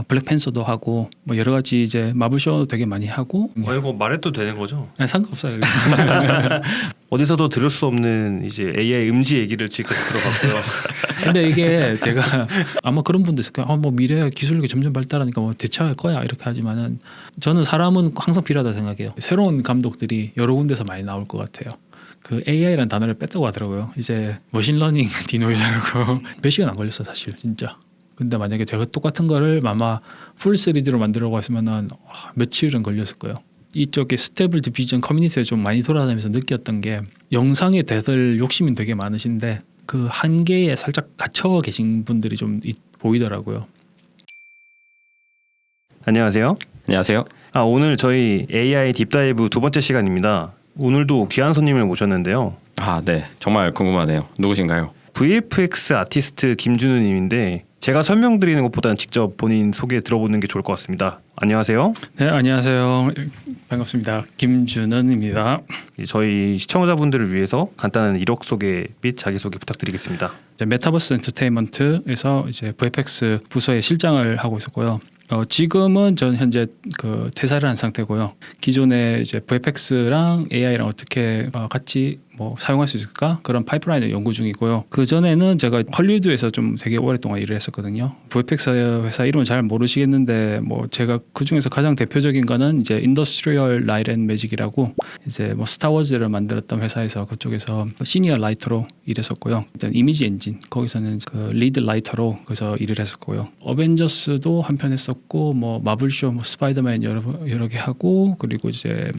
블랙팬서도 하고 뭐 여러 가지 이제 마블쇼 되게 많이 하고. 이거 말해도 되는 거죠? 네, 상관없어요. 어디서도 들을 수 없는 이제 AI 음지 얘기를 지금 들어봤고요. 근데 이게 제가 아마 그런 분도 있을 거예요. 뭐 미래 기술력이 점점 발달하니까 뭐 대체할 거야 이렇게 하지만은 저는 사람은 항상 필요하다 생각해요. 새로운 감독들이 여러 군데서 많이 나올 것 같아요. 그 AI라는 단어를 뺐다고 하더라고요. 이제 머신러닝 디노이저라고 몇 시간 안 걸렸어 사실 진짜. 근데 만약에 제가 똑같은 거를 아마 풀 3D로 만들려고 했으면은 며칠은 걸렸을 거예요. 이쪽에 스테이블 디퓨전 커뮤니티에 좀 많이 돌아다니면서 느꼈던 게 영상에 대들 욕심이 되게 많으신데 그 한계에 살짝 갇혀 계신 분들이 좀 보이더라고요. 안녕하세요. 안녕하세요. 오늘 저희 AI 딥다이브 두 번째 시간입니다. 오늘도 귀한 손님을 모셨는데요. 네. 정말 궁금하네요. 누구신가요? VFX 아티스트 김준우 님인데 제가 설명드리는 것보다는 직접 본인 소개 들어보는 게 좋을 것 같습니다. 안녕하세요. 네, 안녕하세요. 반갑습니다. 김준은입니다. 저희 시청자분들을 위해서 간단한 이력 소개 및 자기소개 부탁드리겠습니다. 이제 메타버스 엔터테인먼트에서 이제 VFX 부서의 실장을 하고 있었고요. 지금은 전 현재 그 퇴사를 한 상태고요. 기존에 이제 VFX랑 AI랑 어떻게 같이 뭐 사용할 수 있을까 그런 파이프라인을 연구 중이고요. 그 전에는 제가 헐리우드에서 좀 되게 오랫동안 일을 했었거든요. VFX 회사 이름은 잘 모르시겠는데 뭐 제가 그 중에서 가장 대표적인 거는 이제 인더스트리얼 라이트 앤 매직이라고 이제 뭐 스타워즈를 만들었던 회사에서 그쪽에서 시니어 라이터로 일했었고요. 일단 이미지 엔진 거기서는 그 리드 라이터로 그래서 일을 했었고요. 어벤져스도 한 편 했었고 뭐 마블쇼, 뭐 스파이더맨 여러 개 하고 그리고 이제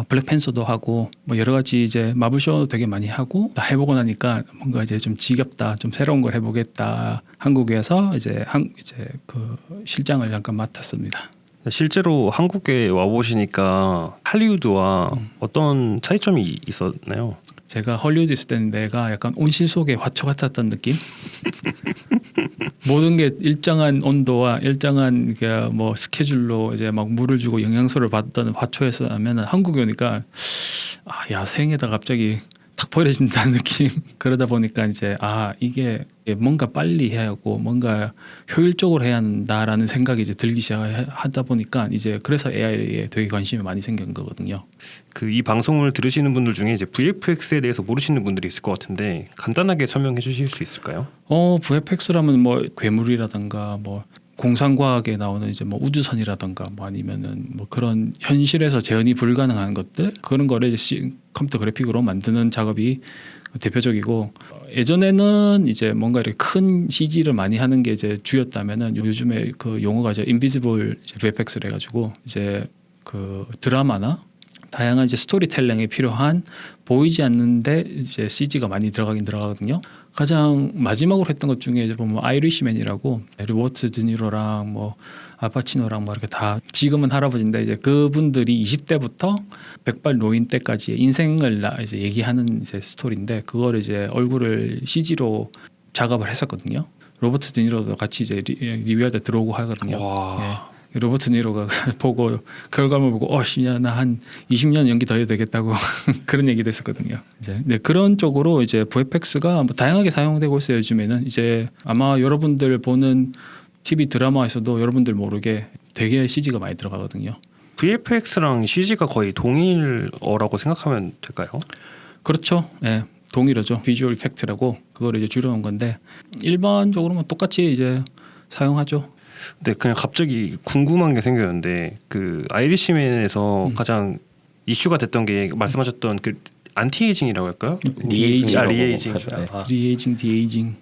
블랙팬서도 하고 뭐 여러 가지 이제 마블쇼 되게 많이 하고 다 해보고 나니까 뭔가 이제 좀 지겹다, 좀 새로운 걸 해보겠다. 한국에서 이제 그 실장을 잠깐 맡았습니다. 실제로 한국에 와 보시니까 할리우드와 어떤 차이점이 있었나요? 제가 헐리우드 있을 때는 내가 약간 온실 속의 화초 같았던 느낌. 모든 게 일정한 온도와 일정한 뭐 스케줄로 이제 막 물을 주고 영양소를 받던 화초였으면 한국에 오니까 야생에다 갑자기 탁 버려진다는 느낌. 그러다 보니까 이제 이게 뭔가 빨리 해야 하고 뭔가 효율적으로 해야 한다라는 생각이 이제 들기 시작하다 보니까 이제 그래서 AI에 되게 관심이 많이 생긴 거거든요. 이 방송을 들으시는 분들 중에 이제 VFX에 대해서 모르시는 분들이 있을 것 같은데 간단하게 설명해 주실 수 있을까요? VFX라면 뭐 괴물이라든가 뭐 공상과학에 나오는 이제 뭐 우주선이라든가 뭐 아니면은 뭐 그런 현실에서 재현이 불가능한 것들 그런 거를 이제 컴퓨터 그래픽으로 만드는 작업이 대표적이고 예전에는 이제 뭔가 이렇게 큰 CG를 많이 하는 게 이제 주였다면은 요즘에 그 용어가 이제 인비지블 VFX를 해가지고 이제 그 드라마나 다양한 이제 스토리텔링에 필요한 보이지 않는데 이제 CG가 많이 들어가거든요. 가장 마지막으로 했던 것 중에 이제 보면 아이리시맨이라고 로버트 드니로랑 뭐 알파치노랑 뭐 이렇게 다 지금은 할아버지인데 이제 그분들이 20대부터 백발 노인 때까지의 인생을 이제 얘기하는 이제 스토리인데 그걸 이제 얼굴을 CG로 작업을 했었거든요. 로버트 드니로도 같이 이제 리뷰할 때 들어오고 하거든요. 예. 로버트 니로가 보고 결과물 보고 나 한 20년 연기 더 해도 되겠다고 그런 얘기도 했었거든요. 이제 그런 쪽으로 이제 VFX가 뭐 다양하게 사용되고 있어요. 요즘에는 이제 아마 여러분들 보는 TV 드라마에서도 여러분들 모르게 되게 CG가 많이 들어가거든요. VFX랑 CG가 거의 동일어라고 생각하면 될까요? 그렇죠. 예. 동일어죠. 비주얼 이펙트라고 그걸 이제 줄여놓은 건데 일반적으로는 똑같이 이제 사용하죠. 네, 그냥 갑자기 궁금한 게 생겼는데 그 아이리시맨에서 가장 이슈가 됐던 게 말씀하셨던 그 안티에이징이라고 할까요? 리에이징.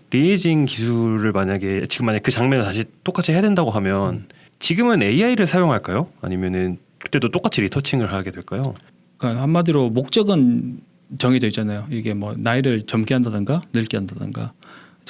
리에이징 기술을 만약에 그 장면을 다시 똑같이 해야 된다고 하면 지금은 AI를 사용할까요? 아니면은 그때도 똑같이 리터칭을 하게 될까요? 그러니까 한마디로 목적은 정해져 있잖아요. 이게 뭐 나이를 젊게 한다든가 늙게 한다든가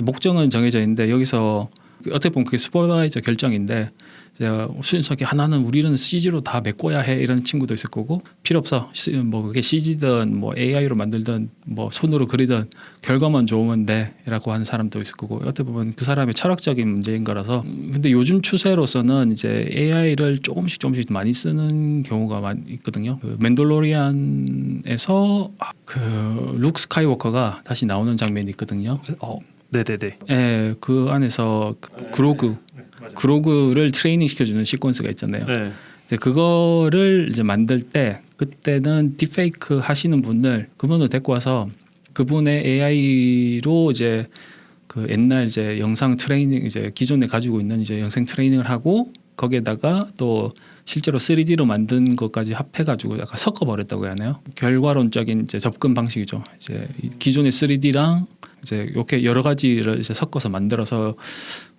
목적은 정해져 있는데 여기서 어떻게 보면 그게 슈퍼바이저 결정인데 제가 순수하게 하나는 우리는 CG로 다 메꿔야 해 이런 친구도 있을 거고 필요 없어 뭐 그게 CG든 뭐 AI로 만들든 뭐 손으로 그리든 결과만 좋으면 돼라고 하는 사람도 있을 거고 어떻게 보면 그 사람의 철학적인 문제인 거라서 근데 요즘 추세로서는 이제 AI를 조금씩 많이 쓰는 경우가 많이 있거든요. 그 맨돌로리안에서 그 룩 스카이워커가 다시 나오는 장면이 있거든요. 네네네. 예, 그 안에서 그로그 그로그를 트레이닝 시켜주는 시퀀스가 있잖아요. 네. 이제 그거를 이제 만들 때 그때는 딥페이크 하시는 그분을 데리고 와서 그분의 AI로 이제 그 옛날 이제 영상 트레이닝 이제 기존에 가지고 있는 이제 영상 트레이닝을 하고 거기에다가 또 실제로 3D로 만든 것까지 합해가지고 약간 섞어버렸다고 해야 하나요? 결과론적인 이제 접근 방식이죠. 이제 기존의 3D랑 이제 이렇게 여러 가지를 이제 섞어서 만들어서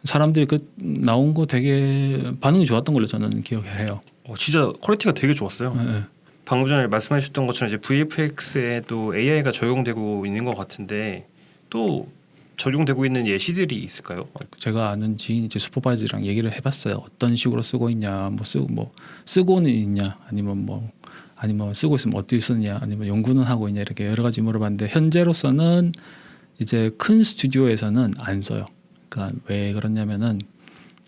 사람들이 그 나온 거 되게 반응이 좋았던 걸로 저는 기억해요. 진짜 퀄리티가 되게 좋았어요. 네. 방금 전에 말씀하셨던 것처럼 이제 VFX에 또 AI가 적용되고 있는 것 같은데 또 적용되고 있는 예시들이 있을까요? 제가 아는 지인 이제 슈퍼바이저랑 얘기를 해봤어요. 어떤 식으로 쓰고 있냐, 쓰고는 있냐, 아니면 쓰고 있으면 어떻게 쓰느냐, 아니면 연구는 하고 있냐 이렇게 여러 가지 물어봤는데 현재로서는 이제 큰 스튜디오에서는 안 써요. 그러니까 왜 그러냐면은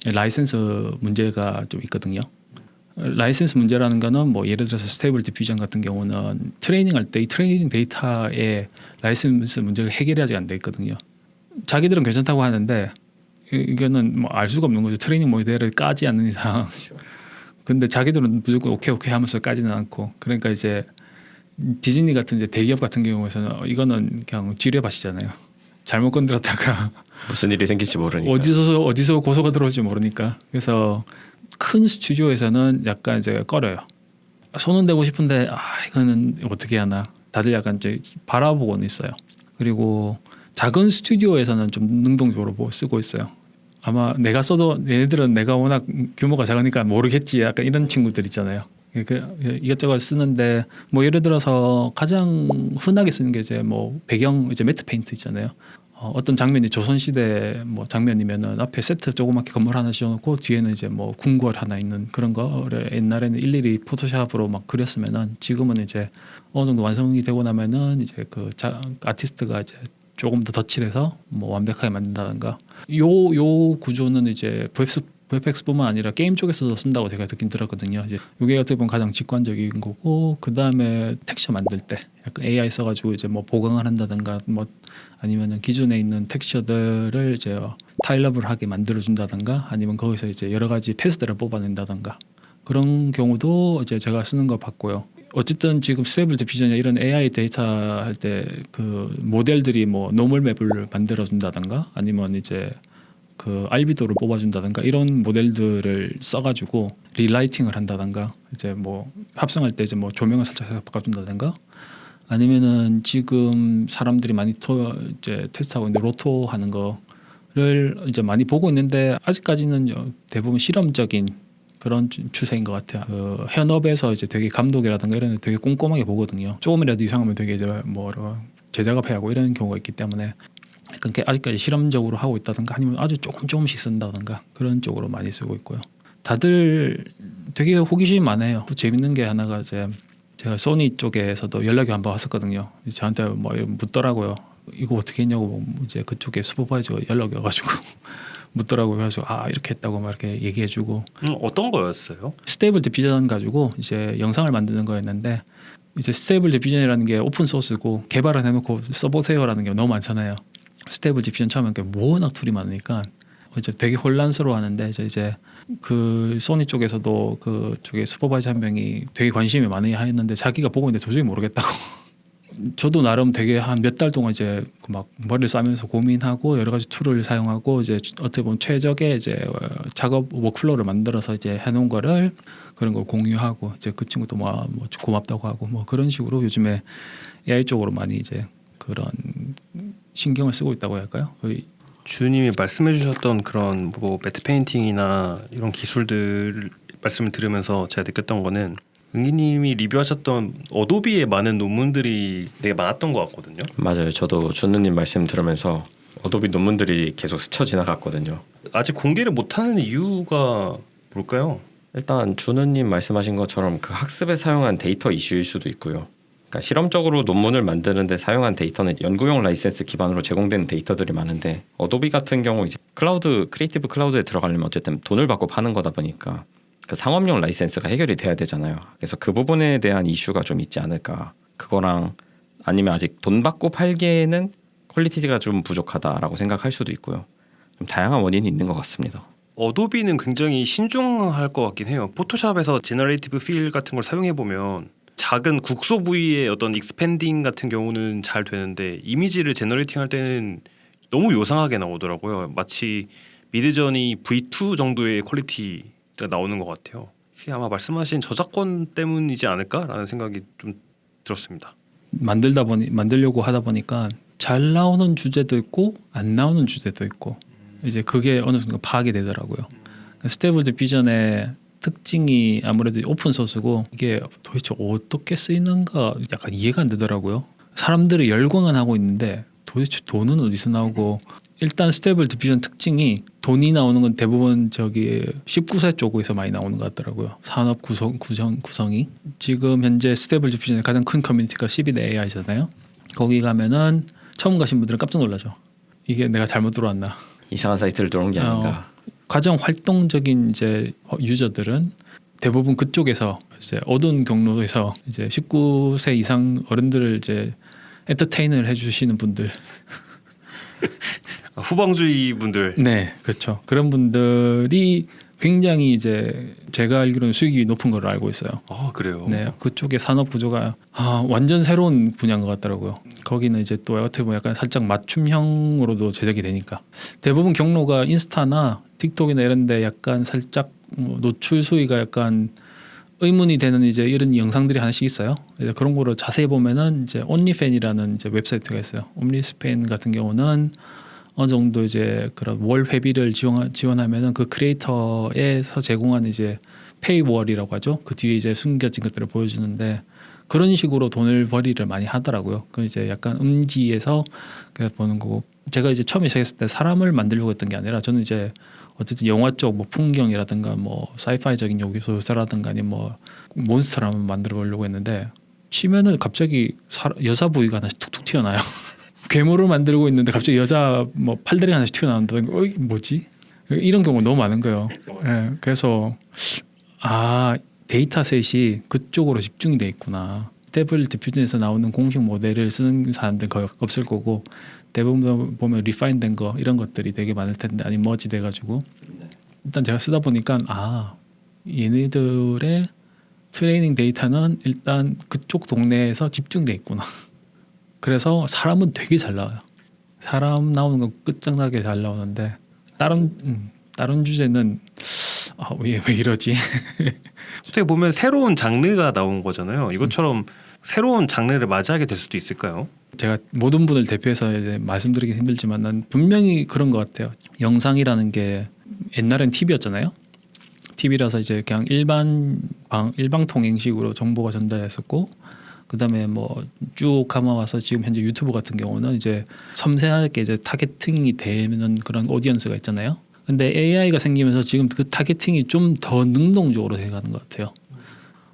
라이센스 문제가 좀 있거든요. 라이센스 문제라는 거는 뭐 예를 들어서 스테이블 디퓨전 같은 경우는 트레이닝할 때 이 트레이닝 데이터에 라이센스 문제가 해결이 아직 안 돼 있거든요. 자기들은 괜찮다고 하는데 이거는 뭐 알 수가 없는 거죠. 트레이닝 모델을 까지 않는 이상. 근데 자기들은 무조건 오케이 하면서 까지는 않고. 그러니까 이제 디즈니 같은 이제 대기업 같은 경우에서는 이거는 그냥 지뢰밭이잖아요. 잘못 건드렸다가 무슨 일이 생길지 모르니까. 어디서 고소가 들어올지 모르니까. 그래서 큰 스튜디오에서는 약간 이제 꺼려요. 손은 대고 싶은데 이거는 어떻게 하나. 다들 약간 이제 바라보고는 있어요. 그리고 작은 스튜디오에서는 좀 능동적으로 쓰고 있어요. 아마 내가 써도 얘네들은 내가 워낙 규모가 작으니까 모르겠지. 약간 이런 친구들 있잖아요. 이것저것 쓰는데 뭐 예를 들어서 가장 흔하게 쓰는 게 이제 뭐 배경 이제 매트 페인트 있잖아요. 어떤 장면이 조선시대 뭐 장면이면은 앞에 세트 조그맣게 건물 하나 지어놓고 뒤에는 이제 뭐 궁궐 하나 있는 그런 거를 옛날에는 일일이 포토샵으로 막 그렸으면은 지금은 이제 어느 정도 완성이 되고 나면은 이제 그 아티스트가 이제 조금 더 덧칠해서 뭐 완벽하게 만든다든가 요 구조는 이제 VFX뿐만 아니라 게임 쪽에서도 쓴다고 제가 듣긴 들었거든요. 이제 이게 어떻게 보면 가장 직관적인 거고 그 다음에 텍스처 만들 때 약간 AI 써가지고 이제 뭐 보강을 한다든가 뭐 아니면은 기존에 있는 텍스처들을 이제 타일러블하게 만들어준다든가 아니면 거기서 이제 여러 가지 패스들을 뽑아낸다든가 그런 경우도 이제 제가 쓰는 거 봤고요. 어쨌든 지금 스테이블 디퓨전이나 이런 AI 데이터 할 때 그 모델들이 뭐 노멀 맵을 만들어 준다든가 아니면 이제 그 알비도를 뽑아준다든가 이런 모델들을 써가지고 릴라이팅을 한다든가 이제 뭐 합성할 때 이제 뭐 조명을 살짝 바꿔준다든가 아니면은 지금 사람들이 많이 이제 테스트하고 있는데 로토 하는 거를 이제 많이 보고 있는데 아직까지는 대부분 실험적인 그런 추세인 것 같아요. 그 현업에서 이제 되게 감독이라든가 이런 데 되게 꼼꼼하게 보거든요. 조금이라도 이상하면 되게 이제 뭐 재작업해야 하고 이런 경우가 있기 때문에 그러니까 아직까지 실험적으로 하고 있다든가 아니면 아주 조금씩 쓴다든가 그런 쪽으로 많이 쓰고 있고요. 다들 되게 호기심이 많아요. 또 재밌는 게 하나가 이제 제가 소니 쪽에서도 연락이 한번 왔었거든요. 저한테 뭐 묻더라고요. 이거 어떻게 했냐고 이제 그쪽에 슈퍼바이저가 연락이 와가지고 묻더라고요. 그래서 이렇게 했다고 막 이렇게 얘기해주고. 어떤 거였어요? 스테이블 디퓨전 가지고 이제 영상을 만드는 거였는데 이제 스테이블 디퓨전이라는 게 오픈 소스고 개발을 해놓고 써보세요라는 게 너무 많잖아요. 스테이블 디퓨전 처음에 워낙 툴이 많으니까 이제 되게 혼란스러워하는데 이제 그 소니 쪽에서도 그 쪽에 슈퍼바이저 한 명이 되게 관심이 많이 했는데 자기가 보고 있는데 도저히 모르겠다고. 저도 나름 되게 한 몇 달 동안 이제 막 머리를 싸면서 고민하고 여러 가지 툴을 사용하고 이제 어떻게 보면 최적의 이제 작업 워크플로우를 만들어서 이제 해놓은 거를 그런 걸 공유하고 이제 그 친구도 뭐 고맙다고 하고 뭐 그런 식으로 요즘에 AI 쪽으로 많이 이제 그런 신경을 쓰고 있다고 할까요? 주님이 말씀해주셨던 그런 뭐 매트 페인팅이나 이런 기술들 말씀을 들으면서 제가 느꼈던 거는 응기님이 리뷰하셨던 어도비의 많은 논문들이 되게 많았던 것 같거든요. 맞아요. 저도 준우님 말씀 들으면서 어도비 논문들이 계속 스쳐 지나갔거든요. 아직 공개를 못하는 이유가 뭘까요? 일단 준우님 말씀하신 것처럼 그 학습에 사용한 데이터 이슈일 수도 있고요. 그러니까 실험적으로 논문을 만드는데 사용한 데이터는 연구용 라이센스 기반으로 제공되는 데이터들이 많은데 어도비 같은 경우 이제 크리에이티브 클라우드에 들어가려면 어쨌든 돈을 받고 파는 거다 보니까 그 상업용 라이센스가 해결이 돼야 되잖아요. 그래서 그 부분에 대한 이슈가 좀 있지 않을까. 그거랑 아니면 아직 돈 받고 팔기에는 퀄리티가 좀 부족하다라고 생각할 수도 있고요. 좀 다양한 원인이 있는 것 같습니다. 어도비는 굉장히 신중할 것 같긴 해요. 포토샵에서 제너레이티브 필 같은 걸 사용해 보면 작은 국소 부위의 어떤 익스펜딩 같은 경우는 잘 되는데 이미지를 제너레이팅 할 때는 너무 요상하게 나오더라고요. 마치 미드저니 V2 정도의 퀄리티가 나오는 것 같아요. 이게 아마 말씀하신 저작권 때문이지 않을까라는 생각이 좀 들었습니다. 만들려고 하다 보니까 잘 나오는 주제도 있고 안 나오는 주제도 있고 이제 그게 어느 순간 파악이 되더라고요. 스테이블 디퓨전의 특징이 아무래도 오픈 소스고 이게 도대체 어떻게 쓰이는가 약간 이해가 안 되더라고요. 사람들이 열광은 하고 있는데 도대체 돈은 어디서 나오고 일단 스테이블 디퓨전 특징이 돈이 나오는 건 대부분 저기 19세 쪽에서 많이 나오는 것 같더라고요. 산업 구성이 지금 현재 스테이블 디퓨전의 가장 큰 커뮤니티가 12대 AI잖아요. 거기 가면은 처음 가신 분들은 깜짝 놀라죠. 이게 내가 잘못 들어왔나? 이상한 사이트를 들어온 게 아닌가. 가장 활동적인 이제 유저들은 대부분 그쪽에서 이제 어두운 경로에서 이제 19세 이상 어른들을 이제 엔터테인을 해주시는 분들. 후방주의 분들. 네, 그렇죠. 그런 분들이 굉장히 이제 제가 알기로는 수익이 높은 걸로 알고 있어요. 아 그래요. 네, 그쪽의 산업 구조가 완전 새로운 분야인 것 같더라고요. 거기는 이제 또 어떻게 보면 약간 살짝 맞춤형으로도 제작이 되니까 대부분 경로가 인스타나 틱톡이나 이런데 약간 살짝 노출 수위가 약간 의문이 되는 이제 이런 영상들이 하나씩 있어요. 이제 그런 거를 자세히 보면은 이제 온리팬이라는 이제 웹사이트가 있어요. 온리팬 같은 경우는 어느 정도 이제 그런 월 회비를 지원하면은 그 크리에이터에서 제공하는 이제 페이월이라고 하죠. 그 뒤에 이제 숨겨진 것들을 보여주는데 그런 식으로 돈을 벌이를 많이 하더라고요. 그 이제 약간 음지에서 그래 보는 거고 제가 이제 처음에 시작했을 때 사람을 만들려고 했던 게 아니라 저는 이제 어쨌든 영화 쪽 뭐 풍경이라든가 뭐 사이파이적인 요소라든가 아니면 뭐 몬스터를 한번 만들어 보려고 했는데 치면은 갑자기 여자 부위가 하나씩 툭툭 튀어나와요. 괴물을 만들고 있는데 갑자기 여자 뭐 팔다리 하나씩 튀어나온다. 뭐지? 이런 경우가 너무 많은 거예요. 네, 그래서 데이터셋이 그쪽으로 집중이 돼 있구나. 스테이블 디퓨전에서 나오는 공식 모델을 쓰는 사람들은 거의 없을 거고 대부분 보면 리파인된 거 이런 것들이 되게 많을 텐데 아니면 머지 돼가지고 일단 제가 쓰다 보니까 얘네들의 트레이닝 데이터는 일단 그쪽 동네에서 집중돼 있구나. 그래서 사람은 되게 잘 나와요. 사람 나오는 건 끝장나게 잘 나오는데 다른 주제는 왜 이러지? 어떻게 보면 새로운 장르가 나온 거잖아요. 이것처럼 새로운 장르를 맞이하게 될 수도 있을까요? 제가 모든 분을 대표해서 이제 말씀드리기 힘들지만 난 분명히 그런 것 같아요. 영상이라는 게 옛날엔 TV였잖아요. TV라서 이제 그냥 일방통 형식으로 정보가 전달했었고 그다음에 뭐 쭉 감아와서 지금 현재 유튜브 같은 경우는 이제 섬세하게 이제 타겟팅이 되는 그런 오디언스가 있잖아요. 근데 AI가 생기면서 지금 그 타겟팅이 좀 더 능동적으로 돼가는 것 같아요.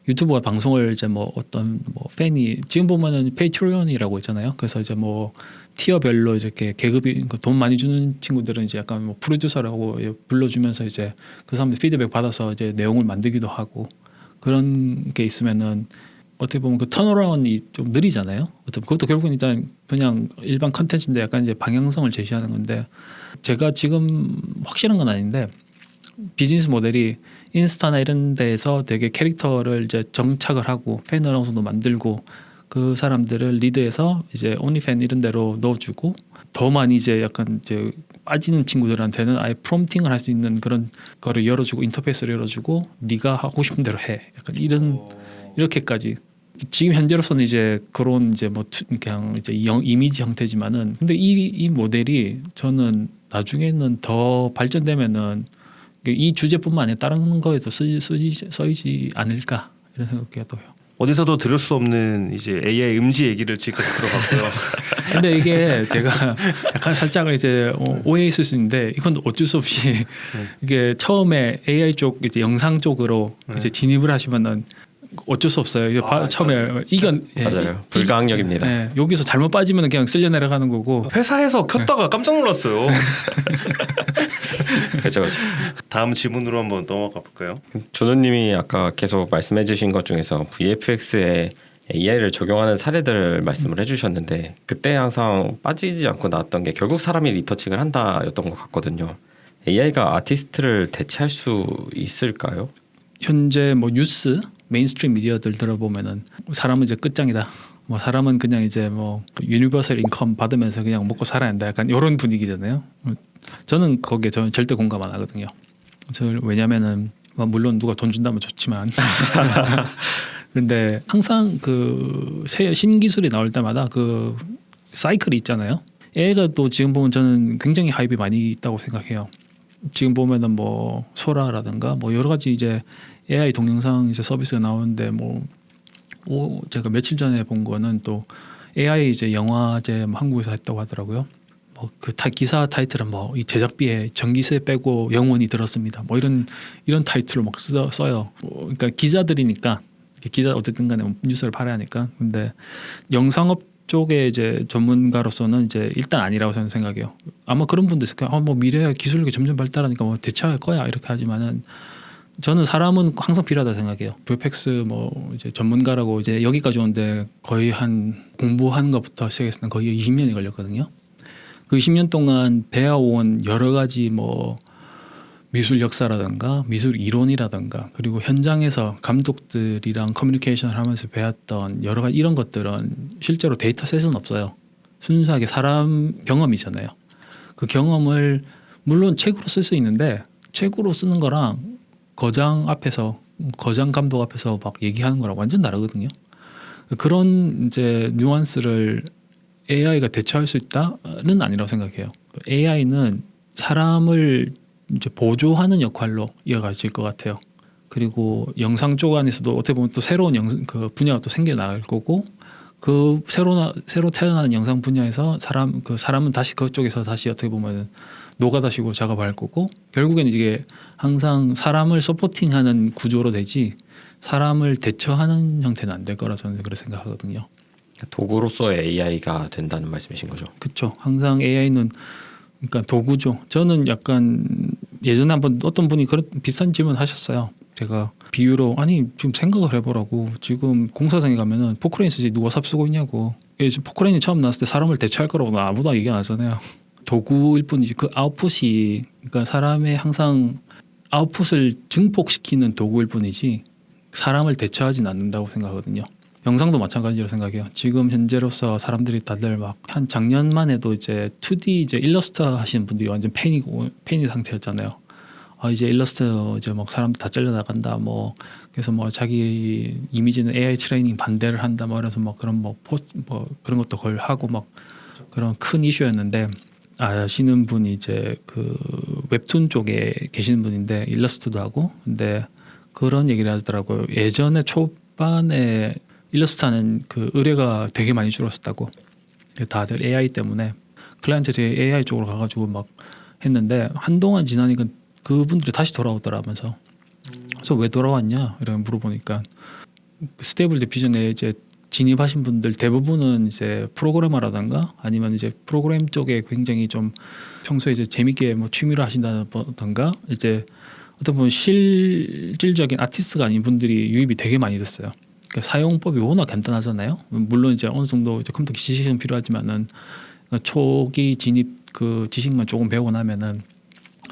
유튜브가 방송을 이제 뭐 어떤 뭐 팬이 지금 보면은 페이트리온이라고 있잖아요. 그래서 이제 뭐 티어별로 이렇게 계급이 돈 많이 주는 친구들은 이제 약간 뭐 프로듀서라고 불러주면서 이제 그 사람들 피드백 받아서 이제 내용을 만들기도 하고 그런 게 있으면은 어떻게 보면 그 턴어라운이 좀 느리잖아요. 그것도 결국은 일단 그냥 일반 컨텐츠인데 약간 이제 방향성을 제시하는 건데 제가 지금 확실한 건 아닌데 비즈니스 모델이 인스타나 이런 데에서 되게 캐릭터를 이제 정착을 하고 팬을 어느 정도 만들고 그 사람들을 리드해서 이제 온리팬 이런 데로 넣어주고 더 많이 이제 약간 이제 빠지는 친구들한테는 아예 프롬팅을 할 수 있는 그런 거를 열어주고 인터페이스를 열어주고 네가 하고 싶은 대로 해. 약간 이렇게까지 지금 현재로서는 이제 그런 이제 뭐 그냥 이제 이미지 형태지만은 근데 이 모델이 저는 나중에는 더 발전되면은 이 주제뿐만 아니라 다른 거에도 쓰이지 않을까 이런 생각도 해요. 어디서도 들을 수 없는 이제 AI 음지 얘기를 지금 들어봤고요. 근데 이게 제가 약간 살짝 이제 오해했을 수 있는데 이건 어쩔 수 없이 이게 처음에 AI 쪽 이제 영상 쪽으로 이제 진입을 하시면은 어쩔 수 없어요. 이제 처음에 맞아요. 불가항력입니다. 여기서 잘못 빠지면 그냥 쓸려 내려가는 거고. 회사에서 켰다가 깜짝 놀랐어요. 그렇죠. 다음 질문으로 한번 넘어가 볼까요? 준호님이 아까 계속 말씀해주신 것 중에서 VFX에 AI를 적용하는 사례들을 말씀을 해주셨는데 그때 항상 빠지지 않고 나왔던 게 결국 사람이 리터칭을 한다였던 것 같거든요. AI가 아티스트를 대체할 수 있을까요? 현재 뭐 뉴스 메인스트림 미디어들 들어보면은 사람은 이제 끝장이다. 뭐 사람은 그냥 이제 뭐 유니버설 인컴 받으면서 그냥 먹고 살아야 한다. 약간 이런 분위기잖아요. 저는 거기에 저는 절대 공감 안 하거든요. 왜냐면은 뭐 물론 누가 돈 준다면 좋지만 근데 항상 그 새 신기술이 나올 때마다 그 사이클이 있잖아요. AI가 또 지금 보면 저는 굉장히 하이브 많이 있다고 생각해요. 지금 보면은 뭐 소라라든가 뭐 여러 가지 이제 AI 동영상 이제 서비스가 나오는데 제가 며칠 전에 본 거는 또 AI 이제 영화제 뭐 한국에서 했다고 하더라고요. 뭐 그 기사 타이틀은 뭐 이 제작비에 전기세 빼고 영원히 들었습니다. 뭐 이런 타이틀로 막 써요. 그러니까 기자들이니까 기자 어쨌든 간에 뉴스를 팔아야 하니까. 근데 영상업 쪽에 이제 전문가로서는 이제 일단 아니라고 저는 생각해요. 아마 그런 분도 있을 거예요. 뭐 미래 기술력이 점점 발달하니까 뭐 대체할 거야 이렇게 하지만은 저는 사람은 항상 필요하다 생각해요. VFX 뭐 이제 전문가라고 이제 여기까지 오는데 거의 한 공부하는 것부터 시작했을 때 거의 20년이 걸렸거든요. 그 20년 동안 배워온 여러 가지 뭐 미술 역사라든가 미술 이론이라든가 그리고 현장에서 감독들이랑 커뮤니케이션을 하면서 배웠던 여러 가지 이런 것들은 실제로 데이터셋은 없어요. 순수하게 사람 경험이잖아요. 그 경험을 물론 책으로 쓸 수 있는데 책으로 쓰는 거랑 거장 감독 앞에서 막 얘기하는 거랑 완전 다르거든요. 그런 이제 뉘앙스를 AI가 대처할 수 있다는 아니라고 생각해요. AI는 사람을 이제 보조하는 역할로 이어가질 것 같아요. 그리고 영상 쪽 안에서도 어떻게 보면 또 새로운 그 분야가 또 생겨 나갈 거고 그 새로 태어나는 영상 분야에서 사람은 다시 그쪽에서 다시 어떻게 보면 노가다식으로 작업할 거고 결국에는 이게 항상 사람을 서포팅하는 구조로 되지 사람을 대처하는 형태는 안 될 거라 저는 그렇게 생각하거든요. 도구로서의 AI가 된다는 말씀이신 거죠? 그렇죠. 항상 AI는 그러니까 도구죠. 저는 약간 예전에 한번 어떤 분이 그런 비슷한 질문 하셨어요. 제가 비유로 아니 지금 생각을 해보라고 지금 공사장에 가면은 포크레인 쓰지 누가 삽 쓰고 있냐고. 포크레인이 처음 나왔을 때 사람을 대체할 거라고 아무도 얘기 안 하잖아요. 도구일 뿐이지 그 아웃풋이 그러니까 사람의 항상 아웃풋을 증폭시키는 도구일 뿐이지 사람을 대체하진 않는다고 생각하거든요. 영상도 마찬가지로 생각해요. 지금 현재로서 사람들이 다들 막 한 작년만 해도 이제 2D 이제 일러스터 하시는 분들이 완전 팬이 상태였잖아요. 이제 일러스터 이제 막 사람들 다 잘려 나간다. 뭐 그래서 뭐 자기 이미지는 AI 트레이닝 반대를 한다. 뭐 그래서 뭐 그런 뭐 그런 것도 걸 하고 막 그런 큰 이슈였는데 아시는 분이 이제 그 웹툰 쪽에 계시는 분인데 일러스트도 하고 근데 그런 얘기를 하더라고요. 예전에 초반에 일러스트하는 그 의뢰가 되게 많이 줄었었다고. 다들 AI 때문에 클라이언트들이 AI 쪽으로 가가지고 막 했는데 한동안 지나니까 그분들이 다시 돌아오더라면서. 그래서 왜 돌아왔냐 이렇게 물어보니까 스테이블 디퓨전에 이제 진입하신 분들 대부분은 이제 프로그래머라든가 아니면 이제 프로그램 쪽에 굉장히 좀 평소에 이제 재밌게 뭐 취미로 하신다든가 이제 어떤 보면 실질적인 아티스트가 아닌 분들이 유입이 되게 많이 됐어요. 그러니까 사용법이 워낙 간단하잖아요. 물론 이제 어느 정도 이제 컴퓨터 지식은 필요하지만은 초기 진입 그 지식만 조금 배우고 나면은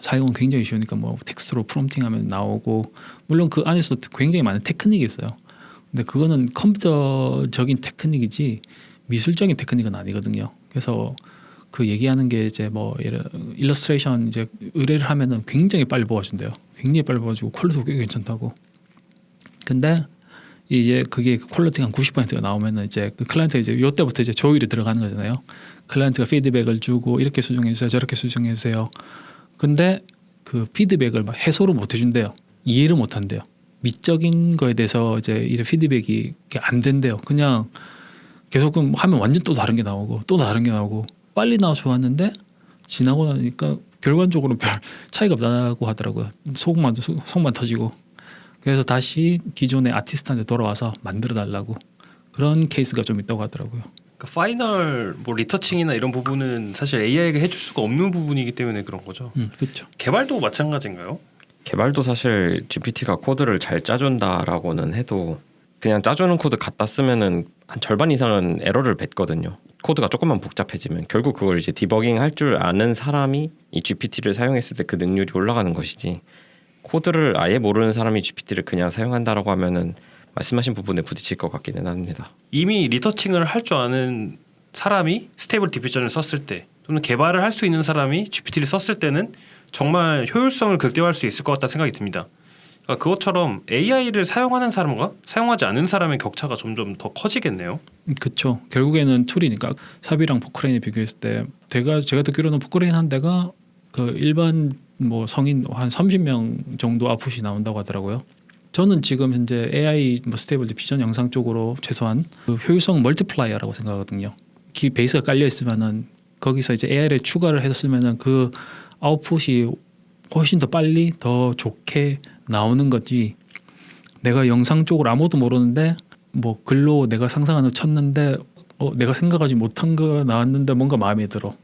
사용은 굉장히 쉬우니까 뭐 텍스트로 프롬프팅하면 나오고 물론 그 안에서 굉장히 많은 테크닉이 있어요. 근데 그거는 컴퓨터적인 테크닉이지 미술적인 테크닉은 아니거든요. 그래서 그 얘기하는 게 이제 뭐 일러스트레이션 이제 의뢰를 하면은 굉장히 빨리 뽑아준대요. 굉장히 빨리 뽑아주고 퀄리티가 꽤 괜찮다고. 근데 이제 그게 퀄리티가 한 90%가 나오면은 이제 그 클라이언트가 이제 요때부터 이제 조율이 들어가는 거잖아요. 클라이언트가 피드백을 주고 이렇게 수정해 주세요, 저렇게 수정해 주세요. 근데 그 피드백을 막 해소를 못 해준대요. 이해를 못 한대요. 미적인 거에 대해서 이제 이런 피드백이 안 된대요. 그냥 계속 하면 완전 또 다른 게 나오고 또 다른 게 나오고 빨리 나와서 좋았는데 지나고 나니까 결과적으로 별 차이가 없다고 하더라고요. 속만 터지고. 그래서 다시 기존의 아티스트한테 돌아와서 만들어 달라고 그런 케이스가 좀 있다고 하더라고요. 그러니까 파이널 뭐 리터칭이나 이런 부분은 사실 AI가 해줄 수가 없는 부분이기 때문에 그런 거죠. 그렇죠. 개발도 마찬가지인가요? 개발도 사실 GPT가 코드를 잘 짜준다라고는 해도 그냥 짜주는 코드 갖다 쓰면은 한 절반 이상은 에러를 뱉거든요. 코드가 조금만 복잡해지면 결국 그걸 이제 디버깅 할 줄 아는 사람이 이 GPT를 사용했을 때 그 능률이 올라가는 것이지, 코드를 아예 모르는 사람이 GPT를 그냥 사용한다라고 하면은 말씀하신 부분에 부딪힐 것 같기는 합니다. 이미 리서칭을 할 줄 아는 사람이 스테이블 디퓨전을 썼을 때 또는 개발을 할 수 있는 사람이 GPT를 썼을 때는 정말 효율성을 극대화할 수 있을 것 같다는 생각이 듭니다. 그러니까 그것처럼 AI를 사용하는 사람과 사용하지 않는 사람의 격차가 점점 더 커지겠네요. 그렇죠. 결국에는 툴이니까 삽이랑 포크레인을 비교했을 때 제가 듣기로는 포크레인 한 대가 그 일반 뭐 성인 한 30명 정도 아웃풋이 나온다고 하더라고요. 저는 지금 현재 AI 뭐 스테이블 디퓨전 영상 쪽으로 최소한 그 효율성 멀티플라이어라고 생각하거든요. 기 베이스가 깔려 있으면은 거기서 이제 AI를 추가를 해서 쓰면은 그 아웃풋이 훨씬 더 빨리 더 좋게 나오는 거지. 내가 영상 쪽으로 아무것도 모르는데 뭐 글로 내가 상상하는 거 쳤는데 내가 생각하지 못한 거 나왔는데 뭔가 마음에 들어.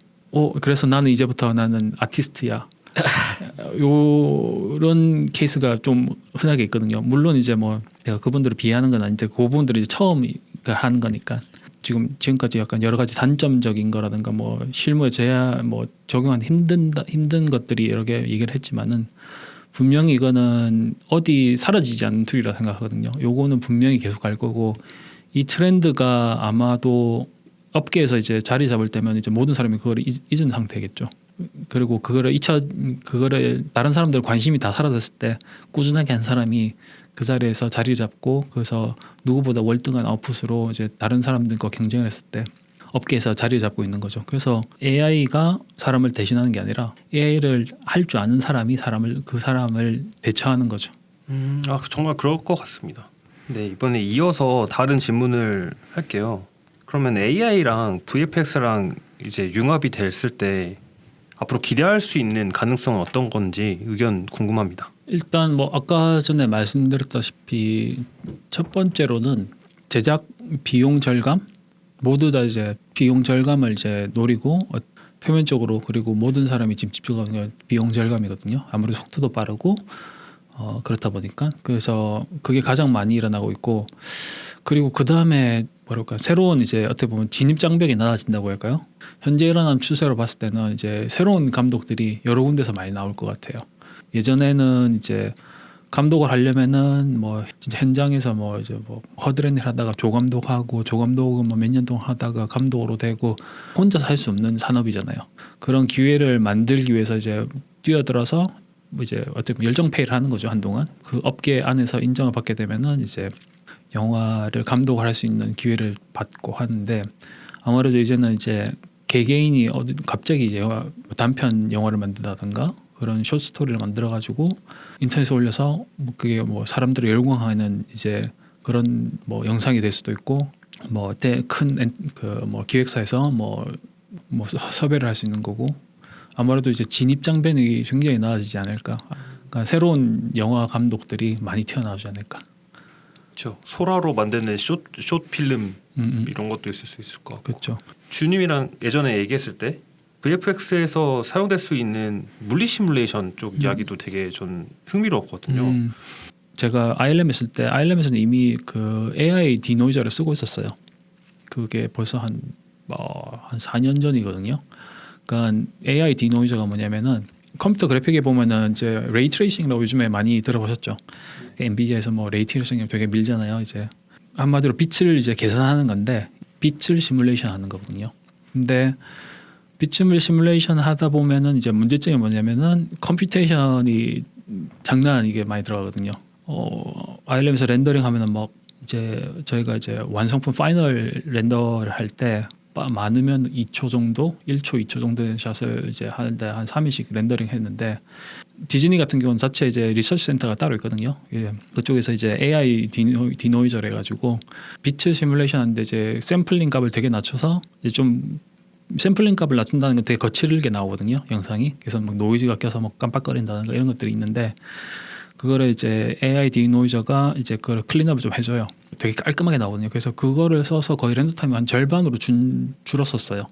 그래서 나는 이제부터 나는 아티스트야. 요런 케이스가 좀 흔하게 있거든요. 물론 이제 뭐 내가 그분들을 비하하는 건 아닌데 그분들이 처음 하는 거니까 지금까지 약간 여러 가지 단점적인 거라든가 뭐 실무에 뭐 적용하기 힘든 것들이 여러 개 얘기를 했지만은 분명히 이거는 어디 사라지지 않는 툴이라 생각하거든요. 요거는 분명히 계속 갈 거고 이 트렌드가 아마도 업계에서 이제 자리 잡을 때면 이제 모든 사람이 그걸 잊은 상태겠죠. 그리고 그거를 다른 사람들 관심이 다 사라졌을 때 꾸준하게 한 사람이 그 자리에서 자리 잡고 그래서 누구보다 월등한 아웃풋으로 이제 다른 사람들과 경쟁을 했을 때 업계에서 자리를 잡고 있는 거죠. 그래서 AI가 사람을 대신하는 게 아니라 AI를 할 줄 아는 사람이 그 사람을 대처하는 거죠. 정말 그럴 것 같습니다. 네, 이번에 이어서 다른 질문을 할게요. 그러면 AI랑 VFX랑 이제 융합이 됐을 때 앞으로 기대할 수 있는 가능성은 어떤 건지 의견 궁금합니다. 일단 뭐 아까 전에 말씀드렸다시피 첫 번째로는 제작 비용 절감, 모두 다 이제 비용 절감을 이제 노리고 표면적으로 그리고 모든 사람이 지금 집중하는 게 비용 절감이거든요. 아무래도 속도도 빠르고 그렇다 보니까 그래서 그게 가장 많이 일어나고 있고 그리고 그 다음에 뭐랄까 새로운 이제 어떻게 보면 진입 장벽이 낮아진다고 할까요? 현재 일어나는 추세로 봤을 때는 이제 새로운 감독들이 여러 군데서 많이 나올 것 같아요. 예전에는 이제 감독을 하려면은 뭐 진짜 현장에서 뭐 이제 뭐 허드렛일 하다가 조감독하고 조감독은 뭐 몇 년 동안 하다가 감독으로 되고 혼자서 할 수 없는 산업이잖아요. 그런 기회를 만들기 위해서 이제 뛰어들어서 뭐 이제 어떻게 보면 열정페이를 하는 거죠 한동안. 그 업계 안에서 인정을 받게 되면은 이제 영화를 감독을 할 수 있는 기회를 받고 하는데 아무래도 이제는 이제 개개인이 갑자기 이제 단편 영화를 만든다든가 그런 숏 스토리를 만들어 가지고 인터넷에 올려서 뭐 그게 뭐 사람들을 열광하는 이제 그런 뭐 영상이 될 수도 있고 뭐 큰 그 뭐 기획사에서 뭐 섭외를 할 수 있는 거고 아무래도 이제 진입 장벽이 굉장히 나아지지 않을까. 그러니까 새로운 영화 감독들이 많이 튀어나오지 않을까. 그렇죠. 소라로 만드는 숏 필름 이런 것도 있을 수 있을 것 같고. 그렇죠. 주님이랑 예전에 얘기했을 때 VFX에서 사용될 수 있는 물리 시뮬레이션 쪽 이야기도 되게 전 흥미로웠거든요. 제가 ILM 했을 때 ILM에서는 이미 그 AI 디노이저를 쓰고 있었어요. 그게 벌써 한 4년 전이거든요. 그러니까 AI 디노이저가 뭐냐면은 컴퓨터 그래픽에 보면은 이제 레이 트레이싱이라고 요즘에 많이 들어보셨죠. 엔비디아에서 뭐 레이 트레이싱이 되게 밀잖아요. 이제 한마디로 빛을 이제 계산하는 건데 빛을 시뮬레이션 하는 거거든요. 근데 빛을 시뮬레이션 하다 보면은 이제 문제점이 뭐냐면은 컴퓨테이션이 장난 아니게 많이 들어가거든요. ILM에서 렌더링 하면은 막 이제 저희가 이제 완성품 파이널 렌더를 할 때 많으면 2초 정도, 1초, 2초 정도의 샷을 이제 하는데 한 3일씩 렌더링 했는데 디즈니 같은 경우는 자체 이제 리서치 센터가 따로 있거든요. 예, 그쪽에서 이제 AI 디노이저를 해가지고 빛을 시뮬레이션 하는데 이제 샘플링 값을 되게 낮춰서 이제 좀 샘플링 값을 낮춘다는 건 되게 거칠게 나오거든요. 영상이. 그래서 막 노이즈가 껴서 막 깜빡거린다든가 이런 것들이 있는데 그거를 이제 AI 디노이저가 이제 그걸 클린업을 좀 해줘요. 되게 깔끔하게 나오거든요. 그래서 그거를 써서 거의 렌더 타임이 한 절반으로 줄었었어요.